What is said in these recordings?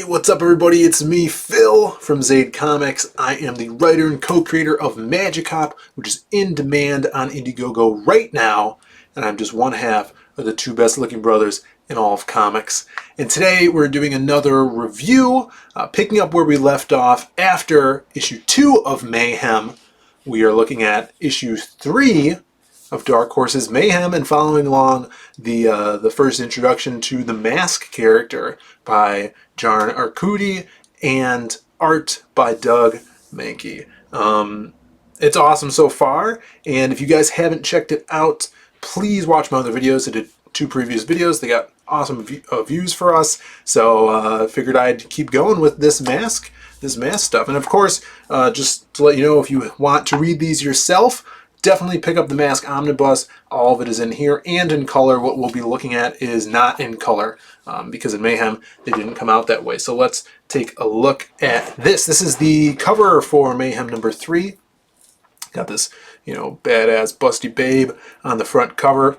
what's up everybody? It's me, Phil, from Zaid Comics. I am the writer and co-creator of Magicop, which is in demand on Indiegogo right now, and I'm just one half of the two best looking brothers in all of comics. And today we're doing another review, picking up where we left off after issue 2 of Mayhem. We are looking at issue 3 of Dark Horse's Mayhem and following along the first introduction to the Mask character by Jarn Arcudi and art by Doug Mahnke. It's awesome so far, and if you guys haven't checked it out, please watch my other videos. I did 2 previous videos. They got awesome views for us, so figured I'd keep going with this mask stuff. And of course, just to let you know, if you want to read these yourself, definitely pick up the Mask Omnibus. All of it is in here and in color. What we'll be looking at is not in color because in Mayhem they didn't come out that way. So let's take a look at this. This is the cover for Mayhem number 3. Got this, badass busty babe on the front cover.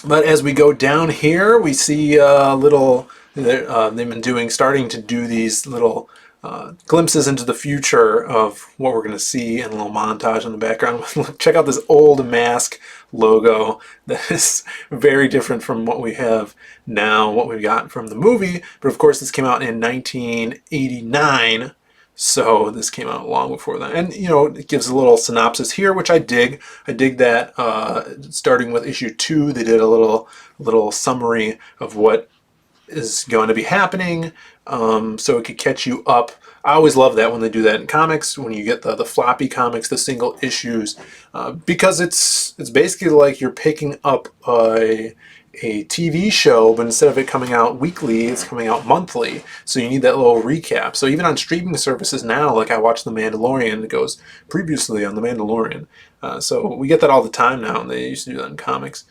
But as we go down here, we see they've been starting to do these little glimpses into the future of what we're going to see, and a little montage in the background. Check out this old Mask logo that is very different from what we have now, what we've got from the movie. But of course, this came out in 1989, so this came out long before that. And it gives a little synopsis here, which I dig. I dig that starting with issue 2, they did a little summary of what is going to be happening, so it could catch you up. I always love that when they do that in comics, when you get the floppy comics, the single issues, because it's basically like you're picking up a TV show, but instead of it coming out weekly, it's coming out monthly, so you need that little recap. So even on streaming services now, like I watch The Mandalorian, it goes previously on The Mandalorian, so we get that all the time now, and they used to do that in comics.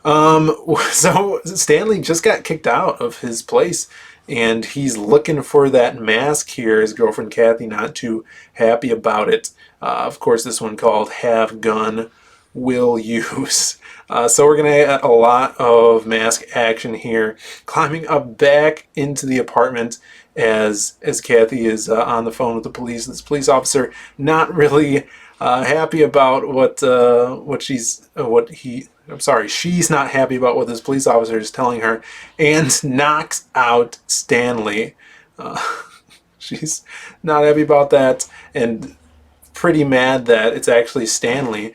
So Stanley just got kicked out of his place, and he's looking for that mask here. His girlfriend Kathy not too happy about it. Of course, this one called Have Gun Will Use. So we're gonna get a lot of mask action here, climbing up back into the apartment as Kathy is on the phone with the police. This police officer not really happy about she's not happy about what this police officer is telling her, and knocks out Stanley. She's not happy about that, and pretty mad that it's actually Stanley.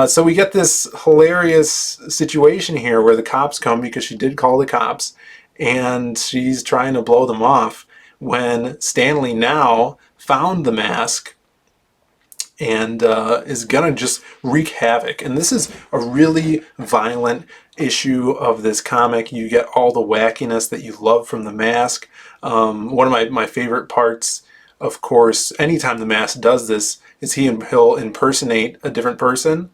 So we get this hilarious situation here where the cops come, because she did call the cops, and she's trying to blow them off when Stanley now found the mask and is gonna just wreak havoc. And this is a really violent issue of this comic. You get all the wackiness that you love from the Mask. One of my favorite parts, of course, anytime the Mask does this, is he'll impersonate a different person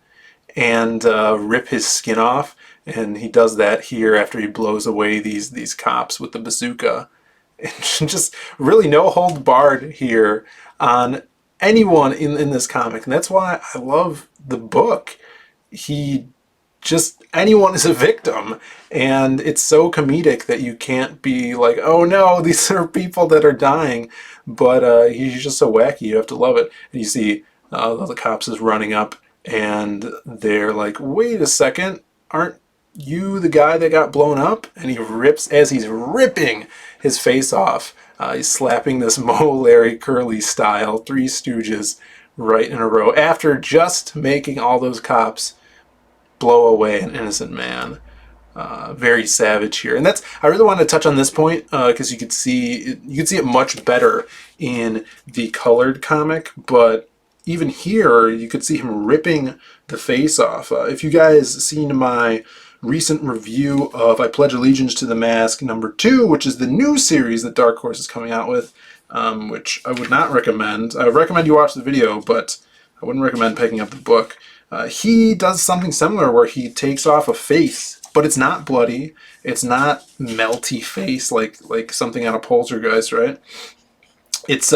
and rip his skin off. And he does that here after he blows away these cops with the bazooka. And just really no hold barred here on anyone in this comic, and that's why I love the book. Anyone is a victim, and it's so comedic that you can't be like, oh no, these are people that are dying, but he's just so wacky, you have to love it. And you see the cops is running up, and they're like, wait a second, aren't you the guy that got blown up? And he rips, as he's ripping his face off, he's slapping this Moe, Larry, Curly style 3 Stooges right in a row after just making all those cops blow away an innocent man. Very savage here, and I really want to touch on this point because you could see it much better in the colored comic, but even here you could see him ripping the face off. If you guys seen my recent review of I Pledge Allegiance to the Mask number 2, which is the new series that Dark Horse is coming out with, which I would not recommend. I would recommend you watch the video, but I wouldn't recommend picking up the book. He does something similar where he takes off a face, but it's not bloody, it's not melty face like something out of Poltergeist, right? It's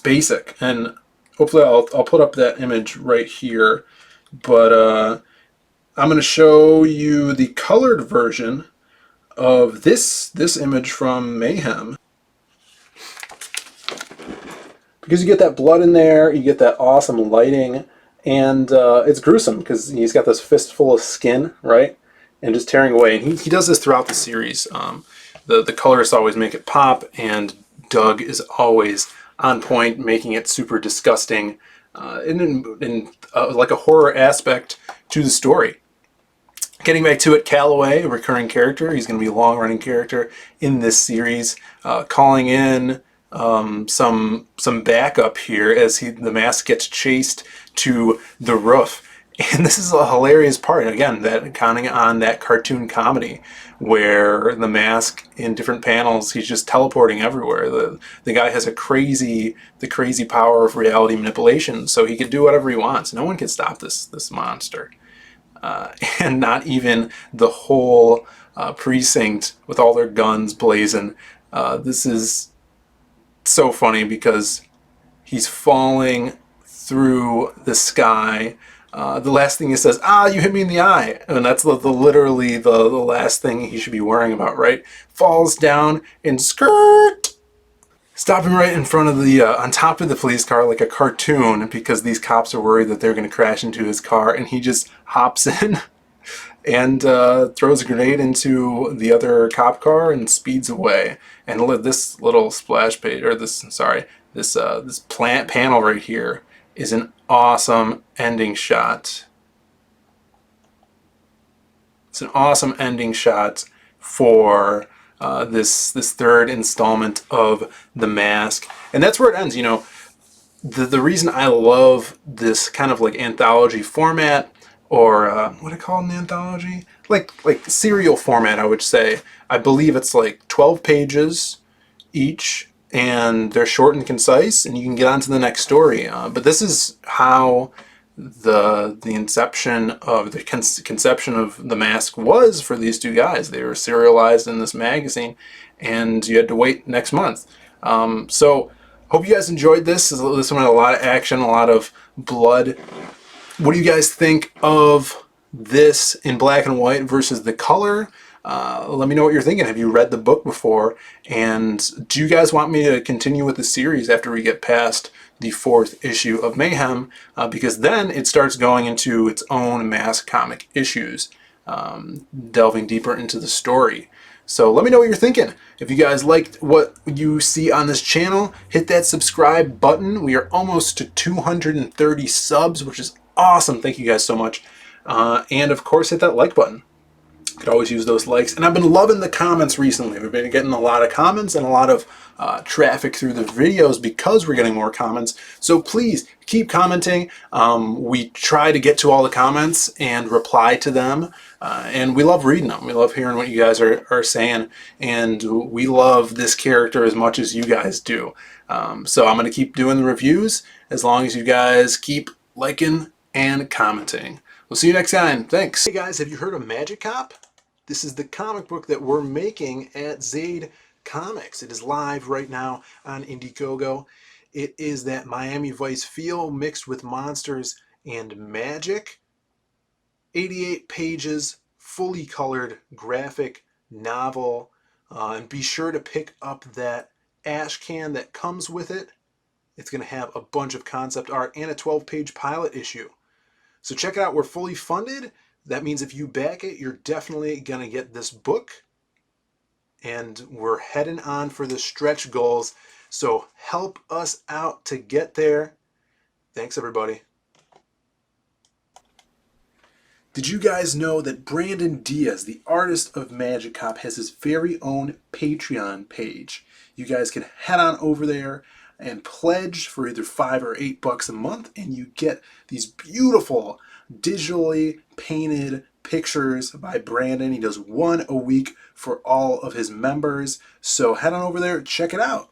basic, and hopefully I'll put up that image right here, but I'm going to show you the colored version of this image from Mayhem. Because you get that blood in there, you get that awesome lighting, and it's gruesome because he's got this fistful of skin, right? And just tearing away. And he does this throughout the series. The colorists always make it pop, and Doug is always on point, making it super disgusting, in like a horror aspect to the story. Getting back to it, Calloway, a recurring character, he's going to be a long-running character in this series, calling in some backup here as the mask gets chased to the roof. And this is a hilarious part, again, that counting on that cartoon comedy where the mask in different panels, he's just teleporting everywhere. The guy has the crazy power of reality manipulation, so he can do whatever he wants. No one can stop this monster. And not even the whole precinct with all their guns blazing. This is so funny because he's falling through the sky. The last thing he says, you hit me in the eye. And that's literally the last thing he should be worrying about, right? Falls down and skirt! Stopping right in front of on top of the police car like a cartoon because these cops are worried that they're going to crash into his car, and he just hops in and throws a grenade into the other cop car and speeds away. And this little splash page, or this plant panel right here is an awesome ending shot. It's an awesome ending shot for this third installment of The Mask, and that's where it ends. You know, the reason I love this kind of like anthology format, or what do I call an anthology? Like serial format, I would say. I believe it's like 12 pages each, and they're short and concise, and you can get on to the next story. But this is how the inception of the conception of The Mask was for these two guys. They were serialized in this magazine, and you had to wait next month. So hope you guys enjoyed this. This one had a lot of action, a lot of blood. What do you guys think of this in black and white versus the color? Let me know what you're thinking. Have you read the book before? And do you guys want me to continue with the series after we get past the 4th issue of Mayhem? Because then it starts going into its own Mask comic issues, delving deeper into the story. So let me know what you're thinking. If you guys liked what you see on this channel, hit that subscribe button. We are almost to 230 subs, which is awesome. Thank you guys so much. And of course, hit that like button. Could always use those likes. And I've been loving the comments recently. We've been getting a lot of comments and a lot of traffic through the videos because we're getting more comments. So please keep commenting. We try to get to all the comments and reply to them. And we love reading them. We love hearing what you guys are saying. And we love this character as much as you guys do. So I'm going to keep doing the reviews as long as you guys keep liking and commenting. We'll see you next time. Thanks. Hey guys, have you heard of Magic Cop? This is the comic book that we're making at Zade Comics. It is live right now on Indiegogo. It is that Miami Vice feel mixed with monsters and magic. 88 pages, fully colored graphic novel. And be sure to pick up that ash can that comes with it. It's going to have a bunch of concept art and a 12-page pilot issue. So check it out. We're fully funded. That means if you back it, you're definitely going to get this book. And we're heading on for the stretch goals. So help us out to get there. Thanks, everybody. Did you guys know that Brandon Diaz, the artist of Magic Cop, has his very own Patreon page? You guys can head on over there and pledge for either $5 or $8 a month, and you get these beautiful digitally painted pictures by Brandon. He does one a week for all of his members. So head on over there, check it out.